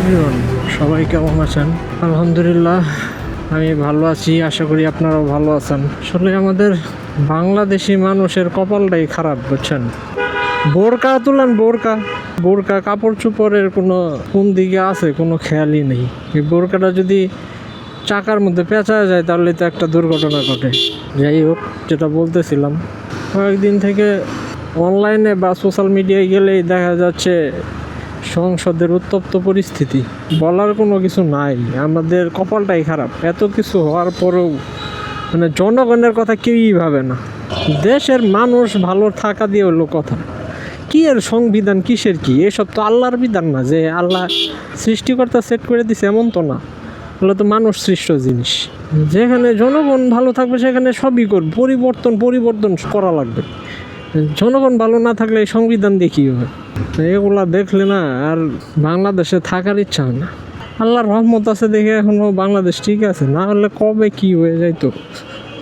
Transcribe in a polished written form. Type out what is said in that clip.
Everyone, সবাই কেমন আছেন? আলহামদুলিল্লাহ আমি ভালো আছি, আশা করি আপনারাও ভালো আছেন। আসলে আমাদের বাংলাদেশি মানুষের কপালটাই খারাপ, বুঝছেন? বোরকা তুলেন, বোরকা কাপড় চোপড়ের কোন দিকে আছে কোনো খেয়ালই নেই। এই বোরকাটা যদি চাকার মধ্যে পেঁচা যায় তাহলে তো একটা দুর্ঘটনা ঘটে। যাই হোক, যেটা বলতেছিলাম, কয়েকদিন থেকে অনলাইনে বা সোশ্যাল মিডিয়ায় গেলেই দেখা যাচ্ছে সংসদের উত্তপ্ত পরিস্থিতি। বলার কোনো কিছু নাই, আমাদের কপালটাই খারাপ। এত কিছু হওয়ার পরেও জনগণের কথা কেউই ভাবে না। দেশের মানুষ ভালো থাকা দিয়ে হলো কথা। কি এর সংবিধান কিসের কি? এসব তো আল্লাহর বিধান না যে আল্লাহ সৃষ্টিকর্তা সেট করে দিছে, এমন তো না। এগুলো তো মানুষ সৃষ্ট জিনিস। যেখানে জনগণ ভালো থাকবে সেখানে সবই করবে, পরিবর্তন করা লাগবে। জনগণ ভালো না থাকলে এই সংবিধান দিয়ে কী হবে? এগুলা দেখলে না আর বাংলাদেশে থাকার ইচ্ছা হয় না। আল্লাহর রহমত আছে দেখে এখনও বাংলাদেশ ঠিক আছে, না হলে কবে কি হয়ে যাইতো।